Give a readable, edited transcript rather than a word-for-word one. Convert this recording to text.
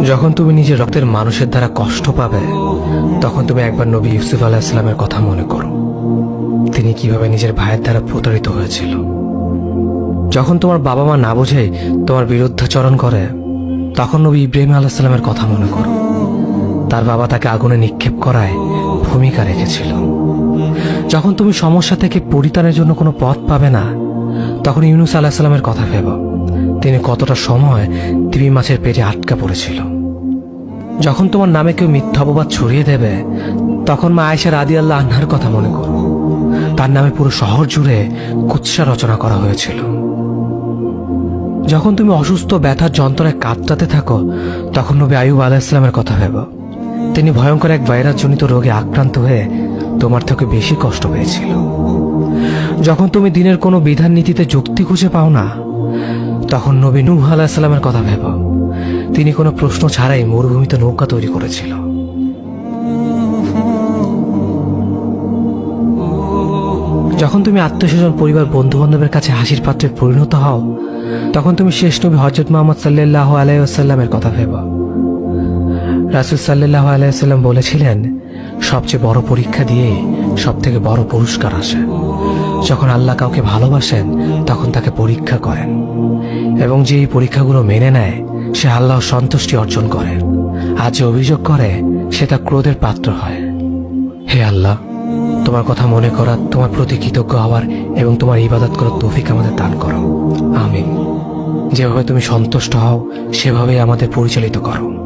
যখন তুমি নিজের রক্তের মানুষের দ্বারা কষ্ট পাবে, তখন তুমি একবার নবী ইউসুফ আলাইহিস সালামের কথা মনে করো। তিনি কিভাবে নিজের ভাইয়ের দ্বারা প্রতারিত হয়েছিল। যখন তোমার বাবা মা না বোঝে তোমার বিরুদ্ধাচরণ করে, তখন নবী ইব্রাহিম আলাইহিস সালামের কথা মনে করো। তার বাবা তাকে আগুনে নিক্ষেপ করায় ভূমিকা রেখেছিল। যখন তুমি সমস্যা থেকে পরিত্রাণের জন্য কোনো পথ পাবে না, তখন ইউনুস আলাইহিস সালামের কথা ভেবো। তিনি কতটা সময় তিমি মাছের পেটে আটকা পড়েছিল। যখন তোমার নামে কেউ মিথ্যা অপবাদ ছড়িয়ে দেবে, তখন মা আয়েশা রাদিয়াল্লাহু আনহার কথা মনে করো। তার নামে পুরো শহর জুড়ে কুৎসা রচনা করা হয়েছিল। যখন তুমি অসুস্থ ব্যথার যন্ত্রণায় কাতরাতে থাকো, তখন নবী আইয়ুব আলাইহিস সালামের কথা ভেবো। তিনি ভয়ঙ্কর এক ভাইরাসজনিত রোগে আক্রান্ত হয়ে তোমার থেকে বেশি কষ্ট পেয়েছিল। যখন তুমি দিনের কোনো বিধান নীতিতে যুক্তি খুঁজে পাও না, তখন নবী নূহ আলাইহিস সালামের কথা ভেবো। তিনি কোনো প্রশ্ন ছাড়াই মরুভূমিতে নৌকা তৈরি করেছিল। যখন তুমি আত্মীয়স্বজন, পরিবার, বন্ধু বান্ধবের কাছে হাসির পাত্রে পরিণত হও, তখন তুমি শেষ নবী হযরত মুহাম্মদ সাল্লাল্লাহু আলাইহি ওয়াসাল্লামের কথা ভেবো। রাসূল সাল্লাল্লাহু আলাইহি ওয়াসাল্লাম বলেছিলেন, সবচেয়ে বড় পরীক্ষা দিয়ে সব থেকে বড় পুরস্কার আসে। যখন আল্লাহ কাউকে ভালোবাসেন, তখন তাকে পরীক্ষা করেন, এবং যে এই পরীক্ষাগুলো মেনে নেয়, সে আল্লাহর সন্তুষ্টি অর্জন করে। আর যে অভিযোগ করে, সে তার ক্রোধের পাত্র হয়। হে আল্লাহ, তোমার কথা মনে করা, তোমার প্রতি কৃতজ্ঞ হওয়ার এবং তোমার ইবাদত করার তৌফিক আমাদের দান করো। আমিন। যেভাবে তুমি সন্তুষ্ট হও, সেভাবেই আমাদের পরিচালিত করো।